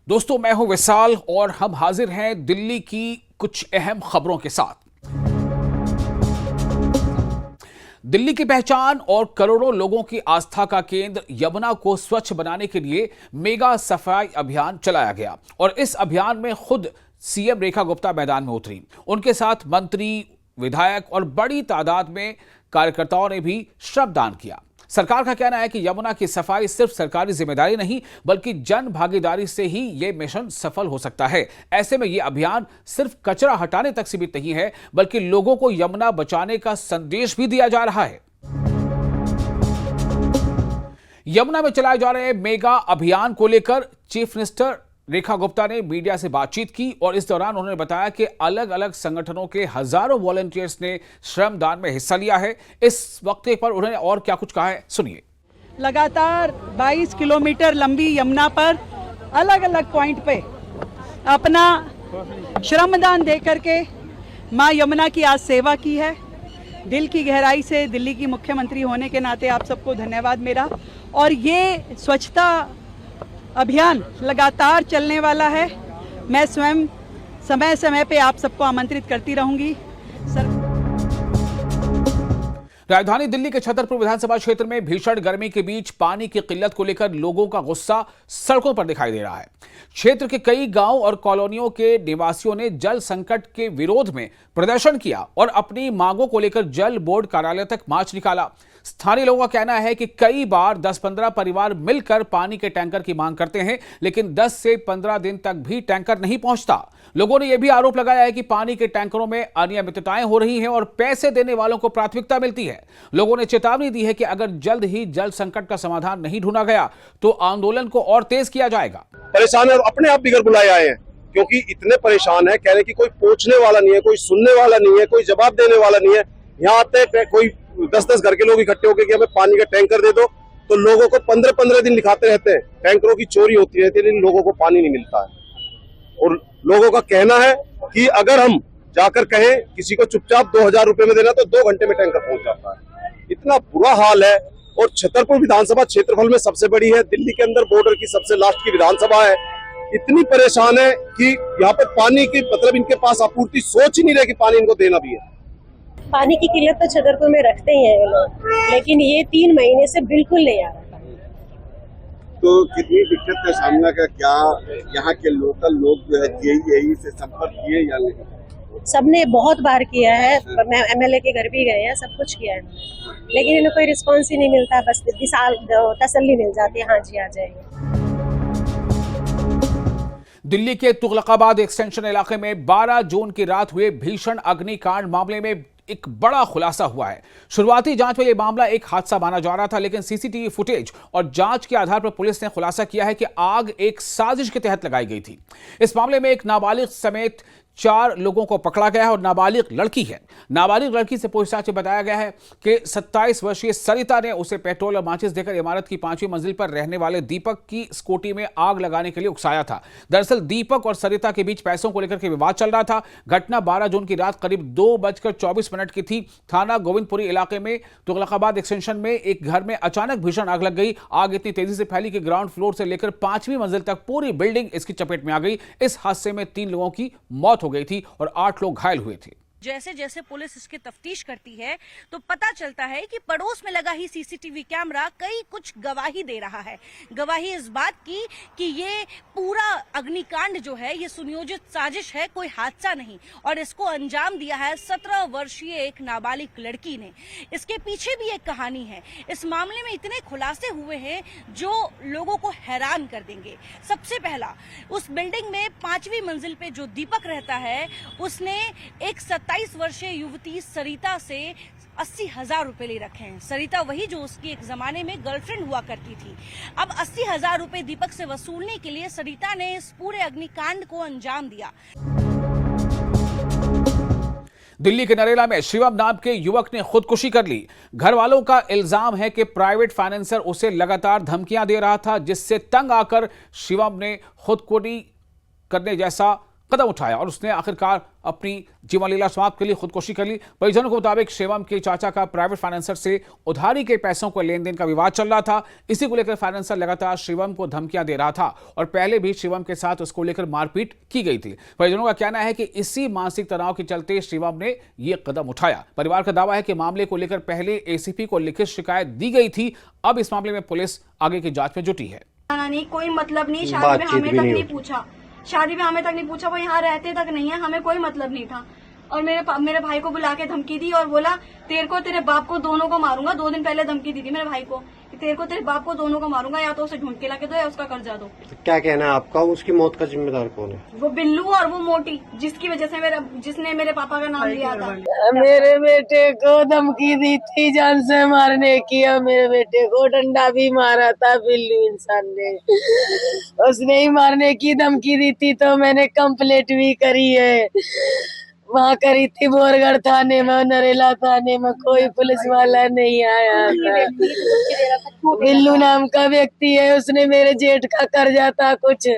दोस्तों, मैं हूं विशाल और हम हाजिर हैं दिल्ली की कुछ अहम खबरों के साथ। दिल्ली की पहचान और करोड़ों लोगों की आस्था का केंद्र यमुना को स्वच्छ बनाने के लिए मेगा सफाई अभियान चलाया गया और इस अभियान में खुद सीएम रेखा गुप्ता मैदान में उतरी। उनके साथ मंत्री, विधायक और बड़ी तादाद में कार्यकर्ताओं ने भी श्रमदान किया। सरकार का कहना है कि यमुना की सफाई सिर्फ सरकारी जिम्मेदारी नहीं बल्कि जन भागीदारी से ही यह मिशन सफल हो सकता है। ऐसे में यह अभियान सिर्फ कचरा हटाने तक सीमित नहीं है बल्कि लोगों को यमुना बचाने का संदेश भी दिया जा रहा है। यमुना में चलाए जा रहे मेगा अभियान को लेकर चीफ मिनिस्टर रेखा गुप्ता ने मीडिया से बातचीत की और इस दौरान उन्होंने बताया कि अलग अलग संगठनों के हजारों वॉलंटियर्स ने श्रमदान में हिस्सा लिया है। इस वक्त पर उन्होंने और क्या कुछ कहा है, सुनिए। लगातार 22 किलोमीटर लंबी यमुना पर अलग अलग पॉइंट पे अपना श्रमदान दे करके मां यमुना की आज सेवा की है। दिल की गहराई से दिल्ली की मुख्यमंत्री होने के नाते आप सबको धन्यवाद मेरा। और ये स्वच्छता अभियान लगातार चलने वाला है। मैं स्वयं समय समय पे आप सबको आमंत्रित करती रहूंगी। राजधानी दिल्ली के छतरपुर विधानसभा क्षेत्र में भीषण गर्मी के बीच पानी की किल्लत को लेकर लोगों का गुस्सा सड़कों पर दिखाई दे रहा है। क्षेत्र के कई गांव और कॉलोनियों के निवासियों ने जल संकट के विरोध में प्रदर्शन किया और अपनी मांगों को लेकर जल बोर्ड कार्यालय तक मार्च निकाला। स्थानीय लोगों का कहना है कि कई बार 10-15 परिवार मिलकर पानी के टैंकर की मांग करते हैं लेकिन 10 से 15 दिन तक भी टैंकर नहीं पहुंचता। लोगों ने यह भी आरोप लगाया है कि पानी के टैंकरों में अनियमितताएं हो रही हैं और पैसे देने वालों को प्राथमिकता मिलती है। लोगों ने चेतावनी दी है कि अगर जल्द ही जल संकट का समाधान नहीं ढूंढा गया तो आंदोलन को और तेज किया जाएगा। परेशान है, अपने आप बिगड़ बुलाए आए हैं क्योंकि इतने परेशान है, कह रहे कि कोई पूछने वाला नहीं है, कोई सुनने वाला नहीं है, कोई जवाब देने वाला नहीं है। यहाँ आते कोई 10-10 घर के लोग इकट्ठे होकर कि हमें पानी का टैंकर दे दो, तो लोगों को 15-15 दिन लिखाते रहते हैं। टैंकरों की चोरी होती रहती है लेकिन लोगों को पानी नहीं मिलता है। और लोगों का कहना है कि अगर हम जाकर कहें किसी को चुपचाप 2000 रुपए में देना तो 2 घंटे में टैंकर पहुंच जाता है। इतना बुरा हाल है। और छतरपुर विधानसभा क्षेत्रफल में सबसे बड़ी है, दिल्ली के अंदर बॉर्डर की सबसे लास्ट की विधानसभा है। इतनी परेशान है कि यहाँ पर पानी की मतलब इनके पास आपूर्ति सोच ही नहीं रहे कि पानी इनको देना भी है। पानी की किल्लत तो छतरपुर में रखते ही हैं लोग, लेकिन ये 3 महीने से बिल्कुल नहीं आ रहा। तो कितनी दिक्कत का सामना का क्या यहाँ के लोकल लोग जो है यही से संपर्क किए या नहीं? सबने बहुत बार किया है, मैं एमएलए के घर भी गए हैं, सब कुछ किया है लेकिन इन्हें कोई रिस्पॉन्स ही नहीं मिलता। बस तसल्ली मिल जाती है, हाँ जी आ जाएंगे। दिल्ली के तुगलकाबाद एक्सटेंशन इलाके में 12 जून की रात हुए भीषण अग्निकांड मामले में एक बड़ा खुलासा हुआ है। शुरुआती जांच में यह मामला एक हादसा माना जा रहा था लेकिन सीसीटीवी फुटेज और जांच के आधार पर पुलिस ने खुलासा किया है कि आग एक साजिश के तहत लगाई गई थी। इस मामले में एक नाबालिग समेत 4 लोगों को पकड़ा गया है और नाबालिग लड़की है। नाबालिग लड़की से पूछताछ में बताया गया है कि 27 वर्षीय सरिता ने उसे पेट्रोल और माचिस देकर इमारत की 5वीं मंजिल पर रहने वाले दीपक की स्कूटी में आग लगाने के लिए उकसाया था। दरअसल दीपक और सरिता के बीच पैसों को लेकर के विवाद चल रहा था। घटना 12 जून की रात करीब 2:24 की थी। थाना गोविंदपुरी इलाके में तुगलकाबाद एक्सटेंशन में एक घर में अचानक भीषण आग लग गई। आग इतनी तेजी से फैली कि ग्राउंड फ्लोर से लेकर 5वीं मंजिल तक पूरी बिल्डिंग इसकी चपेट में आ गई। इस हादसे में 3 लोगों की मौत हो गई थी और 8 लोग घायल हुए थे। जैसे जैसे पुलिस इसकी तफ्तीश करती है तो पता चलता है कि पड़ोस में लगा ही सीसीटीवी कैमरा कई कुछ गवाही दे रहा है। गवाही इस बात की कि ये पूरा अग्निकांड जो है ये सुनियोजित साजिश है, कोई हादसा नहीं, और इसको अंजाम दिया है 17 वर्षीय एक नाबालिग लड़की ने। इसके पीछे भी एक कहानी है। इस मामले में इतने खुलासे हुए हैं जो लोगों को हैरान कर देंगे। सबसे पहला, उस बिल्डिंग में 5वीं मंजिल पे जो दीपक रहता है उसने एक 27 वर्षीय युवती सरिता से 80,000 रुपए ले रखे हैं। सरिता वही जो उसकी एक जमाने में गर्लफ्रेंड हुआ करती थी। अब 80,000 रुपए दीपक से वसूलने के लिए सरिता ने इस पूरे अग्निकांड को अंजाम दिया। दिल्ली के नरेला में शिवम नाम के युवक ने खुदकुशी कर ली। घर वालों का इल्जाम है कि प्राइवेट फाइनेंसर उसे लगातार धमकियां दे रहा था जिससे तंग आकर शिवम ने खुदकुशी करने जैसा कदम उठाया और उसने आखिरकार अपनी जीवन लीला समाप्त के लिए खुदकुशी कर ली। परिजनों के मुताबिक शिवम के चाचा का प्राइवेट फाइनेंसर से उधारी के पैसों को लेन देन का विवाद चल रहा था। इसी को लेकर फाइनेंसर लगातार शिवम को धमकियां दे रहा था और पहले भी शिवम के साथ उसको लेकर मारपीट की गई थी। परिजनों का कहना है कि इसी मानसिक तनाव के चलते शिवम ने यह कदम उठाया। परिवार का दावा है कि मामले को लेकर पहले एसीपी को लिखित शिकायत दी गई थी। अब इस मामले में पुलिस आगे की जांच में जुटी है। नहीं, कोई मतलब नहीं, शादी में हमें तक नहीं पूछा, शादी में हमें तक नहीं पूछा, वो यहाँ रहते तक नहीं है, हमें कोई मतलब नहीं था। और मेरे भाई को बुला के धमकी दी और बोला तेरे को तेरे बाप को दोनों को मारूंगा। 2 दिन पहले धमकी दी थी मेरे भाई को कि तेरे को तेरे बाप को दोनों को मारूंगा, या तो उसे ढूंढ के लाके दो या उसका कर्जा दो। तो क्या कहना है आपका, उसकी मौत का जिम्मेदार कौन है? वो बिल्लू और वो मोटी, जिसकी वजह से जिसने मेरे पापा का नाम लिया था। मेरे बेटे को धमकी दी थी जान से मारने की, और मेरे बेटे को डंडा भी मारा था बिल्लू इंसान ने। उसने ही मारने की धमकी दी थी, तो मैंने कंप्लेंट भी करी है। वहाँ करी थी बोरगढ़ थाने में, नरेला थाने में, कोई पुलिस वाला नहीं आया था। बिल्लू नाम का व्यक्ति है, उसने मेरे जेठ का कर्जा था कुछ।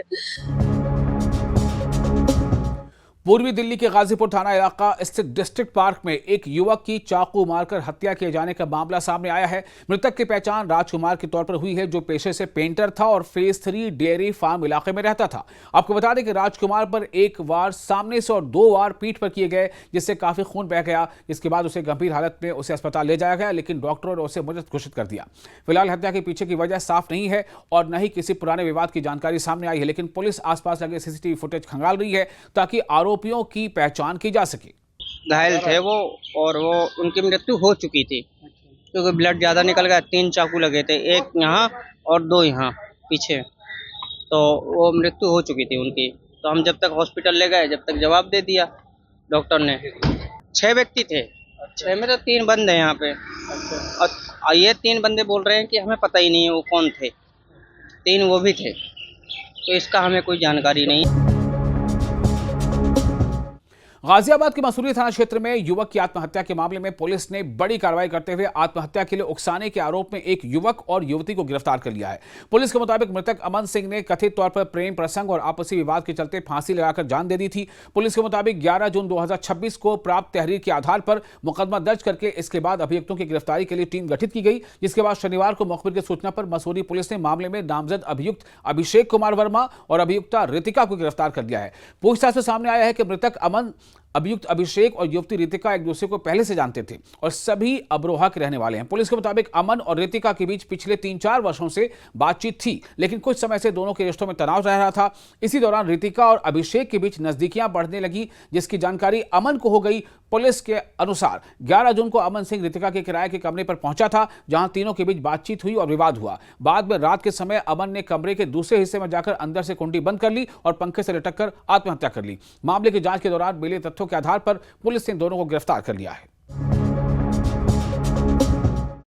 पूर्वी दिल्ली के गाजीपुर थाना इलाका स्थित डिस्ट्रिक्ट पार्क में एक युवक की चाकू मारकर हत्या किए जाने का मामला सामने आया है। मृतक की पहचान राजकुमार के तौर पर हुई है, जो पेशे से पेंटर था और फेज 3 डेयरी फार्म इलाके में रहता था। आपको बता दें कि राजकुमार पर 1 वार सामने से और 2 वार पीठ पर किए गए, जिससे काफी खून बह गया। इसके बाद उसे गंभीर हालत में उसे अस्पताल ले जाया गया, लेकिन डॉक्टरों ने उसे मृत घोषित कर दिया। फिलहाल हत्या के पीछे की वजह साफ नहीं है और न ही किसी पुराने विवाद की जानकारी सामने आई है, लेकिन पुलिस आसपास लगे सीसीटीवी फुटेज खंगाल रही है ताकि आरोपियों की पहचान की जा सके। घायल थे वो, और वो उनकी मृत्यु हो चुकी थी क्योंकि ब्लड ज्यादा निकल गया। 3 चाकू लगे थे, 1 यहाँ और 2 यहाँ पीछे, तो वो मृत्यु हो चुकी थी उनकी। तो हम जब तक हॉस्पिटल ले गए, जब तक जवाब दे दिया डॉक्टर ने। 6 व्यक्ति थे, 6 में तो 3 बंद हैं यहाँ पे, और ये 3 बंदे बोल रहे हैं कि हमें पता ही नहीं है वो कौन थे। 3 वो भी थे, तो इसका हमें कोई जानकारी नहीं। गाजियाबाद के मसूरी थाना क्षेत्र में युवक की आत्महत्या के मामले में पुलिस ने बड़ी कार्रवाई करते हुए आत्महत्या के लिए उकसाने के आरोप में एक युवक और युवती को गिरफ्तार कर लिया है। पुलिस के मुताबिक मृतक अमन सिंह ने कथित तौर पर प्रेम प्रसंग और आपसी विवाद के चलते फांसी लगाकर जान दे दी थी। पुलिस के मुताबिक 11 जून 2026 को प्राप्त तहरीर के आधार पर मुकदमा दर्ज करके इसके बाद अभियुक्तों की गिरफ्तारी के लिए टीम गठित की गई, जिसके बाद शनिवार को मुखबिर की सूचना पर मसूरी पुलिस ने मामले में नामजद अभियुक्त अभिषेक कुमार वर्मा और अभियुक्ता रितिका को गिरफ्तार कर लिया है। पूछताछ में सामने आया है कि मृतक अमन, अभियुक्त अभिषेक और युवती रितिका एक दूसरे को पहले से जानते थे और सभी अमरोहा के रहने वाले हैं। पुलिस के मुताबिक अमन और रितिका के बीच पिछले 3-4 वर्षों से बातचीत थी, लेकिन कुछ समय से दोनों के रिश्तों में तनाव रह रहा था। इसी दौरान रितिका और अभिषेक के बीच नजदीकियां बढ़ने लगी, जिसकी जानकारी अमन को हो गई। पुलिस के अनुसार 11 जून को अमन सिंह रितिका के किराए के कमरे पर पहुंचा था, जहां तीनों के बीच बातचीत हुई और विवाद हुआ। बाद में रात के समय अमन ने कमरे के दूसरे हिस्से में जाकर अंदर से कुंडी बंद कर ली और पंखे से लटक कर आत्महत्या कर ली। मामले की जांच के दौरान मिले तथ्यों के आधार पर पुलिस ने दोनों को गिरफ्तार कर लिया है।